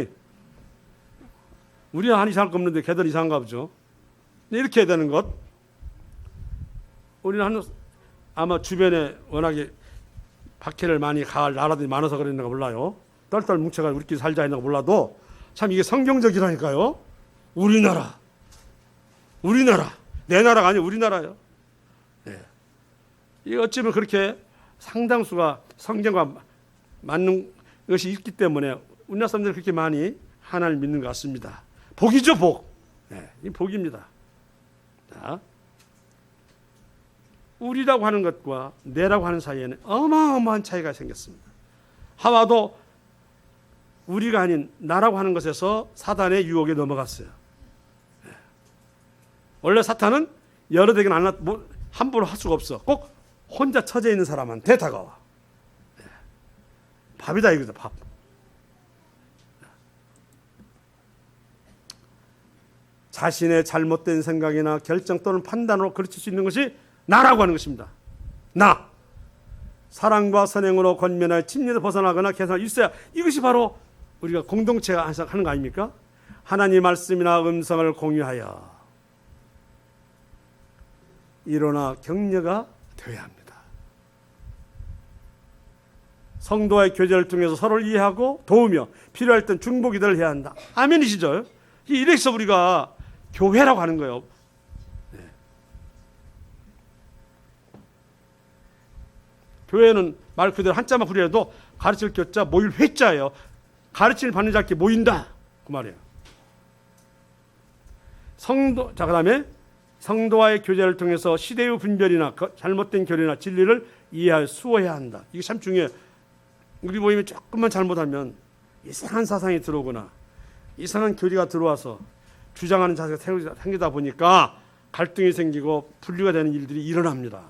우리가 한 이상할 거 없는데 걔들 이상한가 보죠. 이렇게 해야 되는 것. 우리는 아마 주변에 워낙에 박해를 많이 가할 나라들이 많아서 그랬는가 몰라요. 떨떨 뭉쳐가지고 우리끼리 살자 했는가 몰라도 참 이게 성경적이라니까요. 우리나라, 내 나라가 아니고 우리나라예요. 네. 이 어쩌면 그렇게 상당수가 성경과 맞는 것이 있기 때문에 우리나라 사람들이 그렇게 많이 하나님을 믿는 것 같습니다. 복이죠, 복. 네, 이 복입니다. 자, 우리라고 하는 것과 내라고 하는 사이에는 어마어마한 차이가 생겼습니다. 하와도 우리가 아닌 나라고 하는 것에서 사단의 유혹에 넘어갔어요. 네. 원래 사탄은 여러 대견 함부로 할 수가 없어. 꼭 혼자 처져 있는 사람한테 다가와. 네. 밥이다 이거죠, 밥. 자신의 잘못된 생각이나 결정 또는 판단으로 그르칠 수 있는 것이 나라고 하는 것입니다. 나. 사랑과 선행으로 권면할 침례에서 벗어나거나 개선할 있어야, 이것이 바로 우리가 공동체가 항상 하는 거 아닙니까? 하나님 말씀이나 음성을 공유하여 일어나 격려가 되어야 합니다. 성도와의 교제를 통해서 서로를 이해하고 도우며 필요할 땐 중보기도를 해야 한다. 아멘이시죠? 이래서 우리가 교회라고 하는 거예요. 네. 교회는 말 그대로 한자만 풀이해도 가르칠 교자 모일 회자예요. 가르침을 받는 자께 모인다 그 말이에요. 자, 그다음에 성도와의 교제를 통해서 시대의 분별이나 잘못된 교리나 진리를 이해할 수호해야 한다. 이게 참 중요해요. 우리 모임이 조금만 잘못하면 이상한 사상이 들어오거나 이상한 교리가 들어와서 주장하는 자세가 생기다 보니까 갈등이 생기고 분리가 되는 일들이 일어납니다.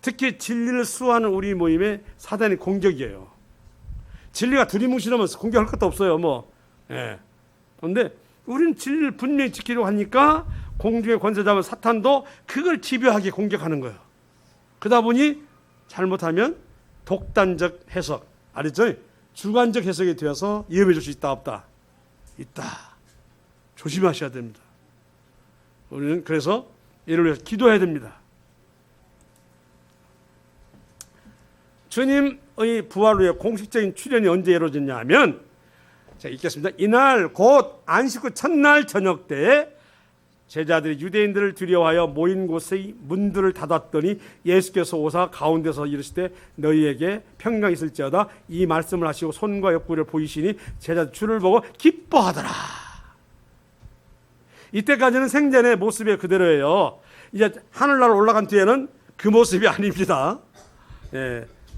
특히 진리를 수호하는 우리 모임에 사단의 공격이에요. 진리가 두리뭉실하면 공격할 것도 없어요. 그런데 우리는 진리를 분명히 지키려고 하니까 공중의 권세 잡은 사탄도 그걸 집요하게 공격하는 거예요. 그러다 보니 잘못하면 독단적 해석, 알았죠? 주관적 해석이 되어서 위험해 줄 수 있다 없다? 있다. 조심하셔야 됩니다. 우리는 그래서 이를 위해서 기도해야 됩니다. 주님의 부활 후에 공식적인 출현이 언제 이루어졌냐 하면, 자, 읽겠습니다. 이날 곧 안식 후 첫날 저녁 때에 제자들이 유대인들을 두려워하여 모인 곳의 문들을 닫았더니 예수께서 오사 가운데서 이르시되 너희에게 평강이 있을지어다. 이 말씀을 하시고 손과 옆구리를 보이시니 제자들 주를 보고 기뻐하더라. 이때까지는 생전의 모습이 그대로예요. 이제 하늘나라 올라간 뒤에는 그 모습이 아닙니다.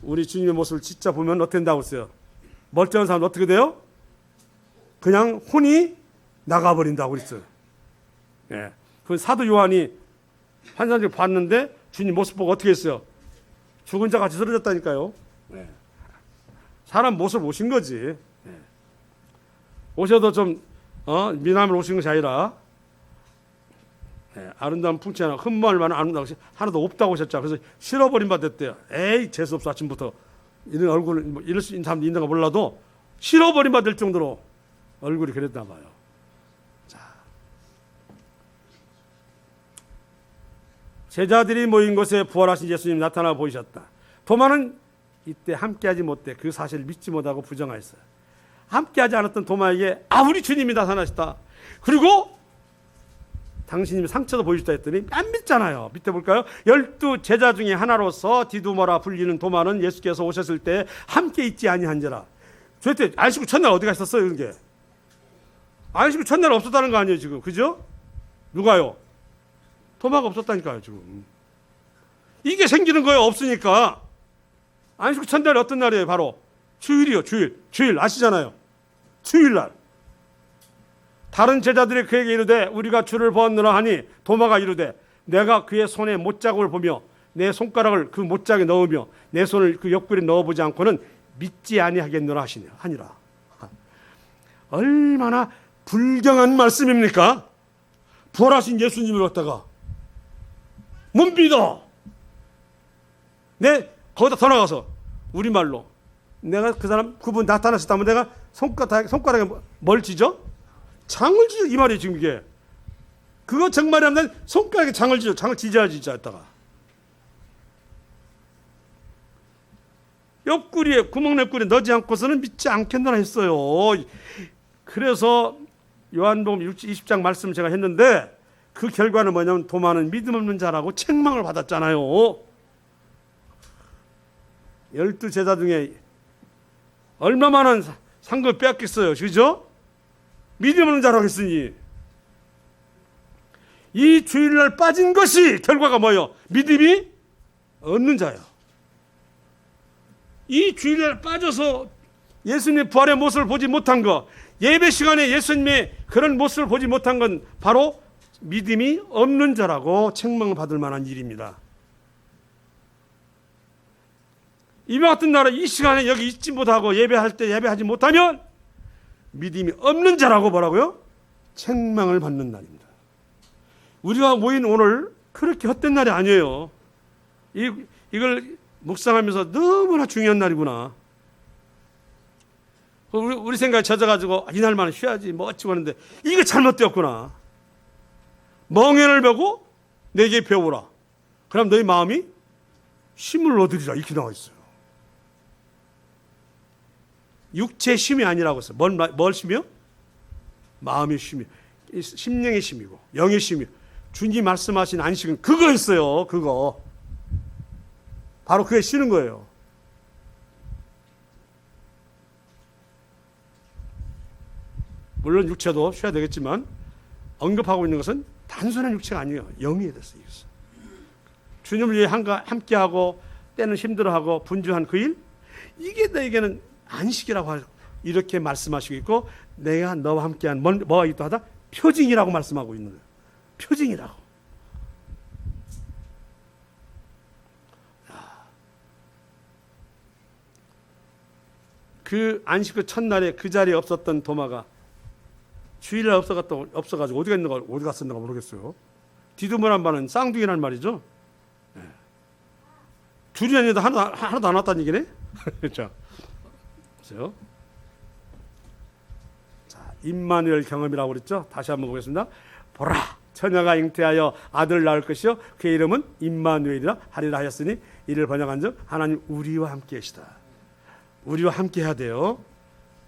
우리 주님의 모습을 진짜 보면 어떻게 된다고 했어요? 멀쩡한 사람은 어떻게 돼요? 그냥 혼이 나가버린다고 그랬어요. 그 사도 요한이 환상적으로 봤는데 주님 모습 보고 어떻게 했어요? 죽은 자 같이 쓰러졌다니까요. 사람 모습을 보신 거지. 오셔도 좀 미남을 오신 것이 아니라 아름다운 풍채 하나 흠모할 만한 아름다운 것이 하나도 없다고 하셨죠. 그래서 실어버린 바 됐대요. 에이 재수없어. 아침부터 이런 얼굴 이럴 수 있는 사람도 있는가 몰라도 실어버린 바 될 정도로 얼굴이 그랬나 봐요. 제자들이 모인 곳에 부활하신 예수님이 나타나 보이셨다. 도마는 이때 함께하지 못해 그 사실을 믿지 못하고 부정하였어요. 함께하지 않았던 도마에게 우리 주님이 나타나셨다. 그리고 당신이 상처도 보여줬다 했더니 안 믿잖아요. 밑에 볼까요? 12 제자 중에 하나로서 디두머라 불리는 도마는 예수께서 오셨을 때 함께 있지 아니한지라. 저때 안식 후 첫날 어디 갔었어요? 이런 게 안식 후 첫날 없었다는 거 아니에요 지금, 그죠? 누가요? 도마가 없었다니까요 지금. 이게 생기는 거예요. 없으니까. 안식 후 첫날이 어떤 날이에요? 바로 주일이요. 주일 아시잖아요. 주일날. 다른 제자들이 그에게 이르되 우리가 주를 보았노라 하니 도마가 이르되 내가 그의 손에 못자국을 보며 내 손가락을 그 못자국에 넣으며 내 손을 그 옆구리에 넣어보지 않고는 믿지 아니하겠노라 하니라. 얼마나 불경한 말씀입니까? 부활하신 예수님을 갖다가 못 믿어. 거기다 더 나가서 우리말로 내가 그분 나타나셨다면 내가 손가락에 뭘 지져? 장을 지져. 이 말이에요 지금 이게. 그거 정말이 하면 손가락에 장을 지져. 장을 지져야지 진짜 했다가. 옆구리에 구멍내구리에 넣지 않고서는 믿지 않겠노라 했어요. 그래서 요한복음 20장 말씀 제가 했는데 그 결과는 뭐냐면 도마는 믿음 없는 자라고 책망을 받았잖아요. 12 제자 중에 얼마 많은 상급을 빼앗겼어요. 그죠? 믿음 없는 자라고 했으니 이 주일날 빠진 것이 결과가 뭐예요? 믿음이 없는 자예요. 이 주일날 빠져서 예수님의 부활의 모습을 보지 못한 것, 예배 시간에 예수님의 그런 모습을 보지 못한 건 바로 믿음이 없는 자라고 책망을 받을 만한 일입니다. 이와 같은 날에 이 시간에 여기 있지 못하고 예배할 때 예배하지 못하면 믿음이 없는 자라고 뭐라고요? 책망을 받는 날입니다. 우리가 모인 오늘 그렇게 헛된 날이 아니에요. 이걸 묵상하면서 너무나 중요한 날이구나. 우리 생각에 젖어가지고 이날만 쉬어야지 뭐 어찌고 하는데 이게 잘못되었구나. 멍에를 베고 내게 배우라. 그럼 너희 마음이 쉼을 얻으리라. 이렇게 나와 있어요. 육체의 쉼이 아니라고 했어요. 뭘 쉼이요? 마음의 쉼이. 심령의 쉼이고 영의 쉼이. 주님 말씀하신 안식은 그거였어요. 그거. 바로 그게 쉬는 거예요. 물론 육체도 쉬어야 되겠지만 언급하고 있는 것은 단순한 육체가 아니에요. 영이 됐어요. 주님을 위해 함께하고 때는 힘들어하고 분주한 그 일, 이게 너에게는 안식이라고 이렇게 말씀하시고 있고, 내가 너와 함께한 뭐가 있다 하다 표징이라고 말씀하고 있는 거예요. 표징이라고. 그 안식 그 첫날에 그 자리에 없었던 도마가 주일날 없어가지고 어디 갔었는가 모르겠어요. 디두머란 말은 쌍둥이란 말이죠. 네. 둘이 아니다 하나도 안 왔다는 얘기네. 그렇죠. 그렇죠. 자, 임마누엘 경험이라고 그랬죠. 다시 한번 보겠습니다. 보라, 처녀가 잉태하여 아들을 낳을 것이요 그의 이름은 임마누엘이라 하리라 하였으니 이를 번역한즉 하나님 우리와 함께 하시다. 우리와 함께 해야 돼요.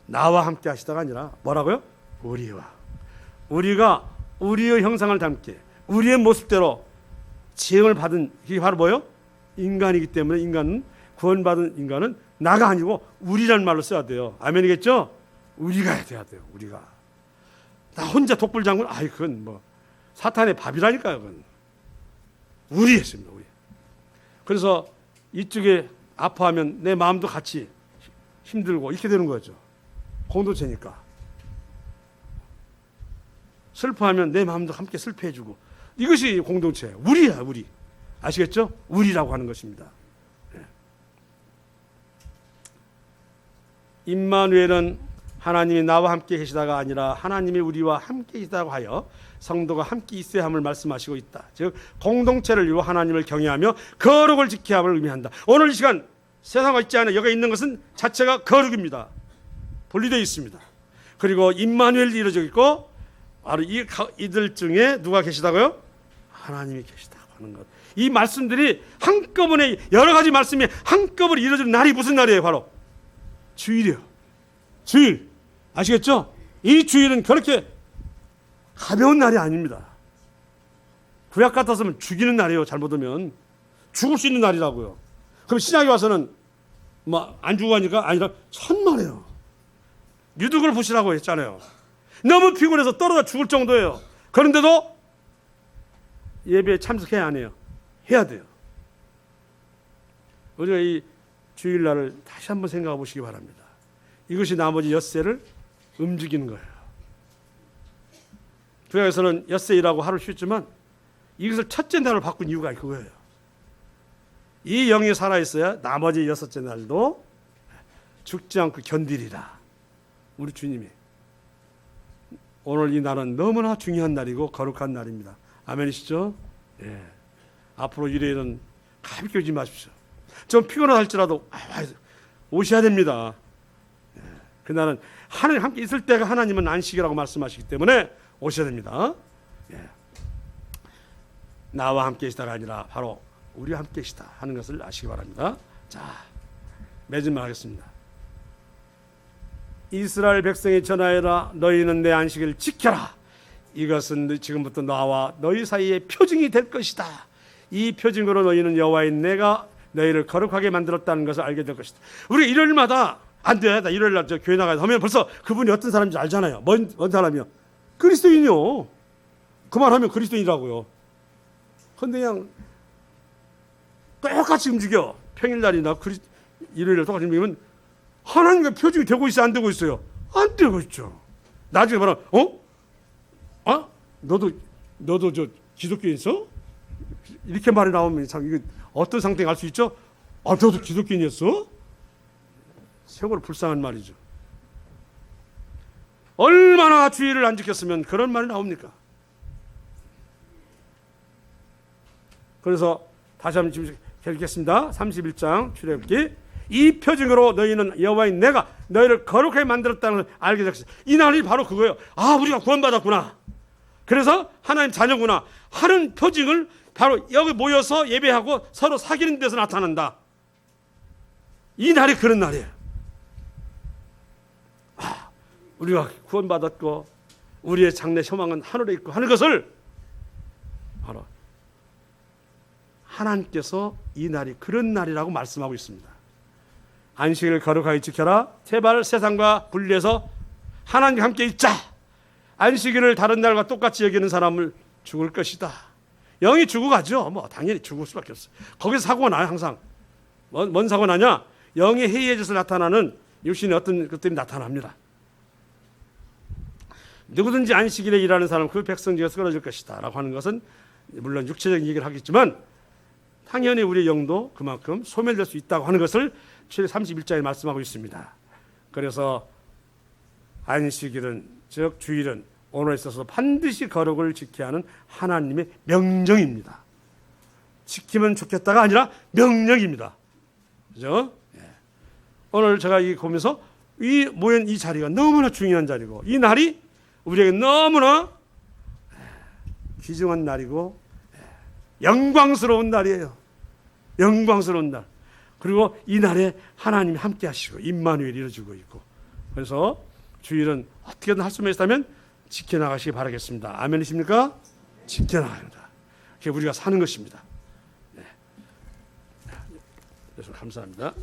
나와 함께 하시다가 아니라 뭐라고요? 우리가 우리의 형상을 담게 우리의 모습대로 지음을 받은, 이게 바로 뭐예요? 인간이기 때문에 구원받은 인간은 나가 아니고 우리란 말로 써야 돼요. 아멘이겠죠? 우리가 돼야 돼요. 우리가. 나 혼자 독불장군? 그건 뭐 사탄의 밥이라니까요. 그건. 우리 했습니다. 우리. 그래서 이쪽에 아파하면 내 마음도 같이 힘들고 이렇게 되는 거죠. 공동체니까. 슬퍼하면 내 마음도 함께 슬퍼해주고, 이것이 공동체예요. 우리야, 우리. 아시겠죠? 우리라고 하는 것입니다. 임마누엘은 하나님이 나와 함께 계시다가 아니라 하나님이 우리와 함께 계시다고 하여 성도가 함께 있어야 함을 말씀하시고 있다. 즉 공동체를 이루어 하나님을 경외하며 거룩을 지켜야 함을 의미한다. 오늘 이 시간 세상과 있지 않아 여기 있는 것은 자체가 거룩입니다. 분리되어 있습니다. 그리고 임마누엘이 이루어져 있고, 바로 이들 중에 누가 계시다고요? 하나님이 계시다고 하는 것. 이 말씀들이 한꺼번에, 여러 가지 말씀이 한꺼번에 이루어지는 날이 무슨 날이에요? 바로 주일이요. 주일. 아시겠죠? 이 주일은 그렇게 가벼운 날이 아닙니다. 구약 같았으면 죽이는 날이에요. 잘못하면 죽을 수 있는 날이라고요. 그럼 신약에 와서는 뭐 안 죽고 하니까 아니라 천만에요. 유득을 보시라고 했잖아요. 너무 피곤해서 떨어져 죽을 정도예요. 그런데도 예배에 참석해야 안 해요. 해야 돼요. 우리가 이 주일날을 다시 한번 생각해 보시기 바랍니다. 이것이 나머지 엿새를 움직이는 거예요. 구약에서는 엿새이라고 하루 쉬었지만 이것을 첫째 날을 바꾼 이유가 그거예요. 이 영이 살아있어야 나머지 여섯째 날도 죽지 않고 견디리라. 우리 주님이. 오늘 이 날은 너무나 중요한 날이고 거룩한 날입니다. 아멘이시죠? 예. 앞으로 일요일은 가볍게 오지 마십시오. 좀 피곤하다 할지라도 오셔야 됩니다. 예. 그날은 하나님 함께 있을 때가 하나님은 안식이라고 말씀하시기 때문에 오셔야 됩니다. 예. 나와 함께 계시다가 아니라 바로 우리와 함께 계시다 하는 것을 아시기 바랍니다. 자, 매진만 하겠습니다. 이스라엘 백성이 전하여라, 너희는 내 안식을 지켜라. 이것은 지금부터 나와 너희 사이에 표징이 될 것이다. 이 표징으로 너희는 여호와의 내가 너희를 거룩하게 만들었다는 것을 알게 될 것이다. 우리 일요일마다 안 돼. 나 일요일 날 저 교회 나가야 하면 벌써 그분이 어떤 사람인지 알잖아요. 뭔 사람이요? 그리스도인이요. 그 말하면 그리스도인이라고요. 근데 그냥 똑같이 움직여. 평일날이나 일요일날 똑같이 움직이면 하나님과 표징이 되고 있어요? 안 되고 있어요? 안 되고 있죠. 나중에 말하면 너도 저 기독교인 있어? 이렇게 말이 나오면 참 이거 어떤 상태가 알 수 있죠? 너도 기독교인이었어? 세고로 불쌍한 말이죠. 얼마나 주의를 안 지켰으면 그런 말이 나옵니까? 그래서 다시 한번 지금 읽겠습니다. 31장 출애굽기. 이 표징으로 너희는 여호와인 내가 너희를 거룩하게 만들었다는 걸 알게 됐어. 이 날이 바로 그거예요. 우리가 구원받았구나. 그래서 하나님 자녀구나 하는 표징을 바로 여기 모여서 예배하고 서로 사귀는 데서 나타난다. 이 날이 그런 날이에요. 우리가 구원받았고 우리의 장래 소망은 하늘에 있고 하는 것을 바로 하나님께서 이 날이 그런 날이라고 말씀하고 있습니다. 안식을 거룩하게 지켜라. 제발 세상과 분리해서 하나님과 함께 있자. 안식일을 다른 날과 똑같이 여기는 사람을 죽을 것이다. 영이 죽어가죠. 뭐 당연히 죽을 수밖에 없어요. 거기서 사고가 나요. 항상. 뭔 사고 나냐? 영이 해이해져서 나타나는 육신의 어떤 것들이 나타납니다. 누구든지 안식일에 일하는 사람 그 백성지가 쓰러질 것이다 라고 하는 것은 물론 육체적인 얘기를 하겠지만 당연히 우리의 영도 그만큼 소멸될 수 있다고 하는 것을 31장에 말씀하고 있습니다. 그래서 안식일은 즉 주일은 오늘에 있어서 반드시 거룩을 지켜야 하는 하나님의 명령입니다. 지키면 좋겠다가 아니라 명령입니다. 그죠? 오늘 제가 이 보면서 이 모인 이 자리가 너무나 중요한 자리고 이 날이 우리에게 너무나 귀중한 날이고 영광스러운 날이에요. 영광스러운 날. 그리고 이 날에 하나님이 함께 하시고 임마누엘이 이루어지고 있고 그래서 주일은 어떻게든 할 수만 있다면 지켜나가시기 바라겠습니다. 아멘이십니까? 지켜나갑니다. 그게 우리가 사는 것입니다. 네. 그래서 감사합니다.